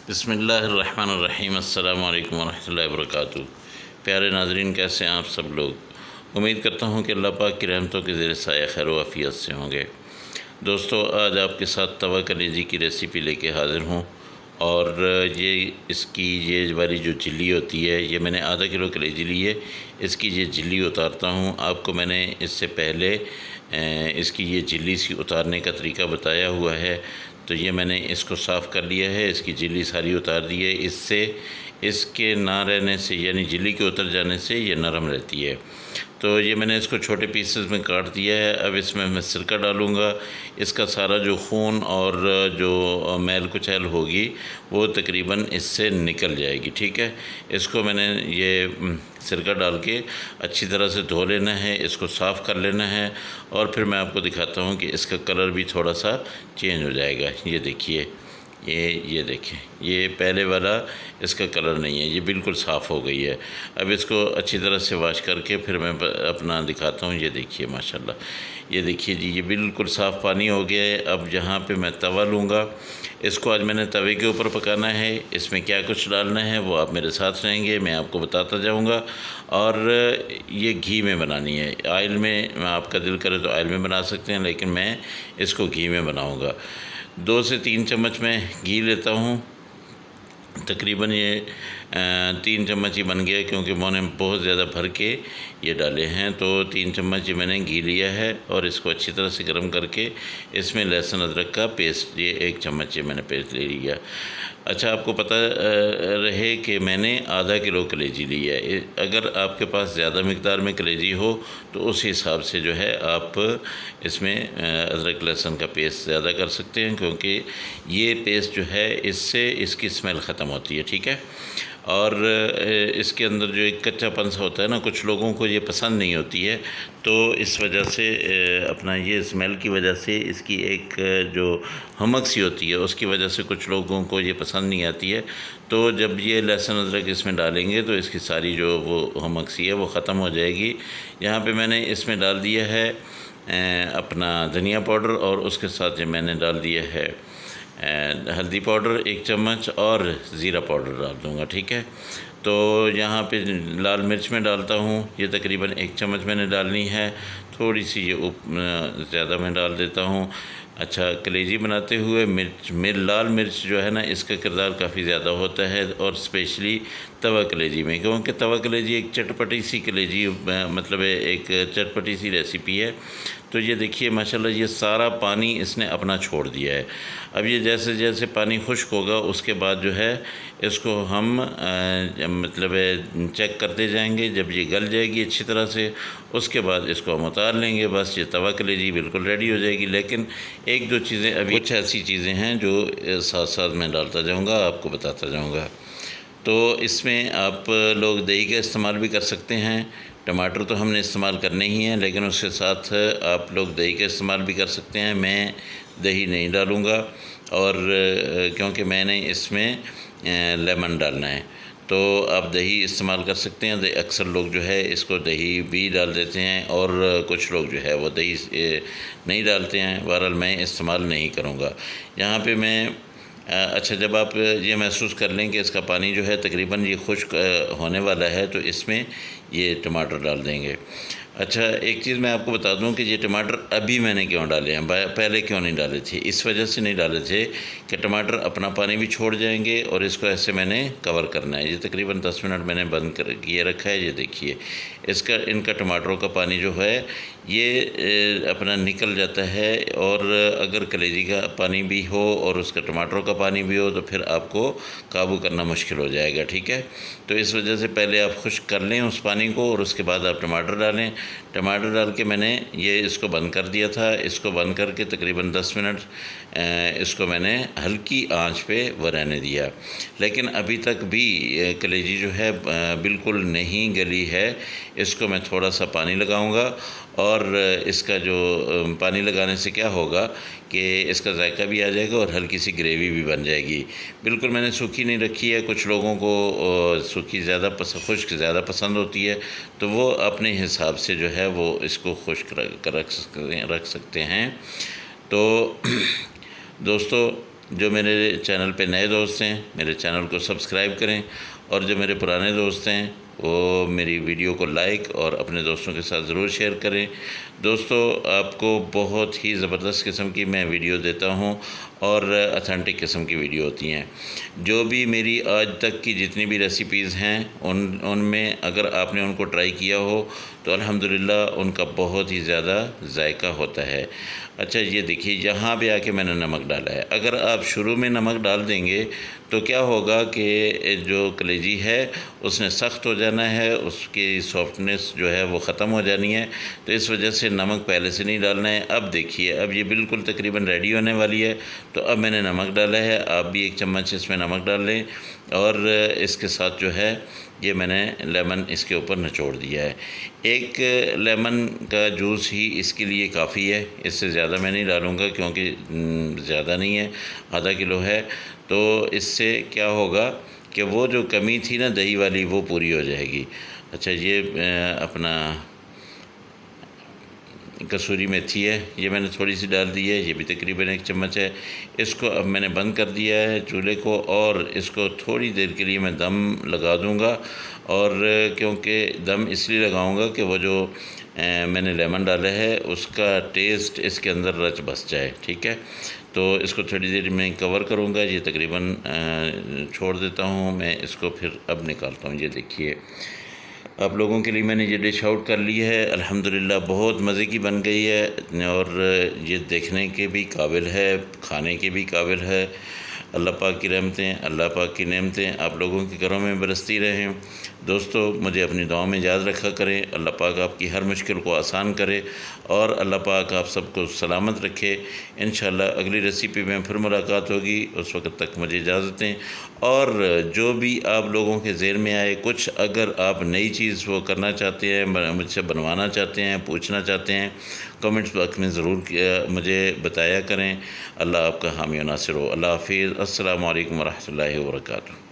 बिस्मिल्लाहिर्रहमानिर्रहीम। अस्सलामु अलैकुम वरहमतुल्लाहि वबरकातुहू। प्यारे नाज़रीन, कैसे हैं आप सब लोग। उम्मीद करता हूँ कि अल्लाह पाक की रहमतों के ज़ेर साया खैर व आफ़ियत से होंगे। दोस्तों, आज आपके साथ तवा कलेजी की रेसिपी लेके हाज़िर हूँ। और ये वाली जो चिल्ली होती है, ये मैंने आधा किलो कलेजी ली है। इसकी ये झिल्ली उतारता हूँ। आपको मैंने इससे पहले इसकी ये झिल्ली सी उतारने का तरीका बताया हुआ है। तो ये मैंने इसको साफ़ कर लिया है, इसकी झिल्ली सारी उतार दी है। इससे इसके ना रहने से, यानी झिल्ली के उतर जाने से ये नरम रहती है। तो ये मैंने इसको छोटे पीसेस में काट दिया है। अब इसमें मैं सिरका डालूँगा। इसका सारा जो खून और जो मैल कुचैल होगी वो तकरीबन इससे निकल जाएगी। ठीक है, इसको मैंने ये सिरका डाल के अच्छी तरह से धो लेना है, इसको साफ़ कर लेना है। और फिर मैं आपको दिखाता हूँ कि इसका कलर भी थोड़ा सा चेंज हो जाएगा। ये देखिए, ये देखें, ये पहले वाला इसका कलर नहीं है, ये बिल्कुल साफ़ हो गई है। अब इसको अच्छी तरह से वॉश करके फिर मैं अपना दिखाता हूँ। ये देखिए माशाल्लाह, ये देखिए जी, ये बिल्कुल साफ़ पानी हो गया है। अब जहाँ पे मैं तवा लूँगा, इसको आज मैंने तवे के ऊपर पकाना है। इसमें क्या कुछ डालना है वो आप मेरे साथ रहेंगे, मैं आपको बताता जाऊँगा। और ये घी में बनानी है। ऑयल में आपका दिल करे तो ऑयल में बना सकते हैं, लेकिन मैं इसको घी में बनाऊँगा। 2 से 3 चम्मच मैं घी लेता हूँ। तकरीबन ये 3 चम्मच ही बन गया, क्योंकि मैंने बहुत ज़्यादा भर के ये डाले हैं। तो 3 चम्मच ये मैंने घी लिया है और इसको अच्छी तरह से गर्म करके इसमें लहसुन अदरक का पेस्ट, ये 1 चम्मच ये मैंने पेस्ट ले लिया। अच्छा, आपको पता रहे कि मैंने आधा किलो कलेजी ली है। अगर आपके पास ज़्यादा मकदार में कलेजी हो तो उस हिसाब से जो है आप इसमें अदरक लहसुन का पेस्ट ज़्यादा कर सकते हैं, क्योंकि ये पेस्ट जो है इससे इसकी स्मेल ख़त्म होती है। ठीक है, और इसके अंदर जो एक कच्चापन सा होता है ना, कुछ लोगों को ये पसंद नहीं होती है। तो इस वजह से अपना ये स्मेल की वजह से इसकी एक जो हमक सी होती है, उसकी वजह से कुछ लोगों को ये पसंद नहीं आती है। तो जब ये लहसुन अदरक इसमें डालेंगे तो इसकी सारी जो वो हमक सी है वो ख़त्म हो जाएगी। यहाँ पे मैंने इसमें डाल दिया है अपना धनिया पाउडर, और उसके साथ ये मैंने डाल दिया है हल्दी पाउडर 1 चम्मच, और ज़ीरा पाउडर डाल दूँगा। ठीक है, तो यहाँ पे लाल मिर्च में डालता हूँ, ये तकरीबन 1 चम्मच मैंने डालनी है। थोड़ी सी ये ज़्यादा मैं डाल देता हूँ। अच्छा, कलेजी बनाते हुए लाल मिर्च जो है ना, इसका किरदार काफ़ी ज़्यादा होता है, और स्पेशली तवा कलेजी में, क्योंकि तवा कलेजी एक चटपटी सी कलेजी मतलब एक चटपटी सी रेसिपी है। तो ये देखिए माशाल्लाह, ये सारा पानी इसने अपना छोड़ दिया है। अब ये जैसे जैसे पानी खुश्क होगा, उसके बाद जो है इसको हम मतलब चेक करते जाएंगे। जब ये गल जाएगी अच्छी तरह से, उसके बाद इसको हम उतार लेंगे। बस ये तवा कलेजी बिल्कुल रेडी हो जाएगी। लेकिन 1-2 चीज़ें, अभी कुछ ऐसी चीज़ें हैं जो साथ साथ मैं डालता जाऊँगा, आपको बताता जाऊँगा। तो इसमें आप लोग दही का इस्तेमाल भी कर सकते हैं। टमाटर तो हमने इस्तेमाल करने ही हैं, लेकिन उसके साथ आप लोग दही का इस्तेमाल भी कर सकते हैं। मैं दही नहीं डालूँगा, और क्योंकि मैंने इसमें लेमन डालना है, तो आप दही इस्तेमाल कर सकते हैं। अक्सर लोग जो है इसको दही भी डाल देते हैं, और कुछ लोग जो है वो दही नहीं डालते हैं। बहरहाल मैं इस्तेमाल नहीं करूँगा यहाँ पे मैं। अच्छा, जब आप ये महसूस कर लें कि इसका पानी जो है तकरीबन ये खुश्क होने वाला है, तो इसमें ये टमाटर डाल देंगे। अच्छा, एक चीज़ मैं आपको बता दूं कि ये टमाटर अभी मैंने क्यों डाले हैं, पहले क्यों नहीं डाले थे। इस वजह से नहीं डाले थे कि टमाटर अपना पानी भी छोड़ जाएंगे, और इसको ऐसे मैंने कवर करना है। ये तकरीबन 10 मिनट मैंने बंद कर किए रखा है। ये देखिए, इनका टमाटरों का पानी जो है ये अपना निकल जाता है। और अगर कलेजी का पानी भी हो और उसका टमाटरों का पानी भी हो, तो फिर आपको काबू करना मुश्किल हो जाएगा। ठीक है, तो इस वजह से पहले आप खुश्क कर लें उस पानी को, और उसके बाद आप टमाटर डालें। टमाटर डाल के मैंने ये इसको बंद कर दिया था। इसको बंद करके तकरीबन 10 मिनट इसको मैंने हल्की आंच पे वो रहने दिया। लेकिन अभी तक भी कलेजी जो है बिल्कुल नहीं गली है। इसको मैं थोड़ा सा पानी लगाऊंगा, और इसका जो पानी लगाने से क्या होगा कि इसका जायका भी आ जाएगा और हल्की सी ग्रेवी भी बन जाएगी। बिल्कुल मैंने सूखी नहीं रखी है। कुछ लोगों को सूखी ज़्यादा खुश्क ज़्यादा पसंद होती है, तो वो अपने हिसाब से जो है वो इसको खुश्क रख सकते हैं। तो दोस्तों, जो मेरे चैनल पे नए दोस्त हैं मेरे चैनल को सब्सक्राइब करें, और जो मेरे पुराने दोस्त हैं वो मेरी वीडियो को लाइक और अपने दोस्तों के साथ ज़रूर शेयर करें। दोस्तों, आपको बहुत ही ज़बरदस्त किस्म की मैं वीडियो देता हूं और अथेंटिक किस्म की वीडियो होती हैं। जो भी मेरी आज तक की जितनी भी रेसिपीज़ हैं उनमें अगर आपने उनको ट्राई किया हो तो अल्हम्दुलिल्लाह उनका बहुत ही ज़्यादा जायका होता है। अच्छा, ये देखिए यहाँ पे आके मैंने नमक डाला है। अगर आप शुरू में नमक डाल देंगे तो क्या होगा कि जो कलेजी है उसने सख्त हो जाना है, उसकी सॉफ्टनेस जो है वो ख़त्म हो जानी है। तो इस वजह से नमक पहले से नहीं डालना है। अब देखिए, अब ये बिल्कुल तकरीबन रेडी होने वाली है। तो अब मैंने नमक डाला है, आप भी 1 चम्मच इसमें नमक डाल लें, और इसके साथ जो है ये मैंने लेमन इसके ऊपर निचोड़ दिया है। 1 लेमन का जूस ही इसके लिए काफ़ी है, इससे ज़्यादा मैं नहीं डालूँगा क्योंकि ज़्यादा नहीं है, आधा किलो है। तो इससे क्या होगा कि वो जो कमी थी ना दही वाली वो पूरी हो जाएगी। अच्छा, ये अपना कसूरी मेथी है, ये मैंने थोड़ी सी डाल दी है, ये भी तकरीबन 1 चम्मच है। इसको अब मैंने बंद कर दिया है चूल्हे को, और इसको थोड़ी देर के लिए मैं दम लगा दूंगा। और क्योंकि दम इसलिए लगाऊंगा कि वो जो मैंने लेमन डाला है उसका टेस्ट इसके अंदर रच बस जाए। ठीक है, तो इसको थोड़ी देर में कवर करूँगा। ये तकरीबन छोड़ देता हूँ मैं इसको, फिर अब निकालता हूँ। ये देखिए, आप लोगों के लिए मैंने ये डिश आउट कर ली है। अल्हम्दुलिल्लाह बहुत मज़े की बन गई है, और ये देखने के भी काबिल है, खाने के भी काबिल है। अल्लाह पाक की रहमतें, अल्लाह पाक की नेमतें आप लोगों के घरों में बरसती रहें। दोस्तों, मुझे अपनी दुआओं में याद रखा करें। अल्लाह पाक आपकी हर मुश्किल को आसान करे, और अल्लाह पाक आप सबको सलामत रखे। इंशाअल्लाह अगली रेसिपी में फिर मुलाकात होगी। उस वक्त तक मुझे इजाज़त दें। और जो भी आप लोगों के ज़हन में आए कुछ, अगर आप नई चीज़ वो करना चाहते हैं, मुझसे बनवाना चाहते हैं, पूछना चाहते हैं, कमेंट्स बॉक्स में ज़रूर मुझे बताया करें। अल्लाह आपका हामी व नासिर हो। अल्लाह हाफ़िज़। अस्सलामु अलैकुम व रहमतुल्लाहि व बरकातुहू।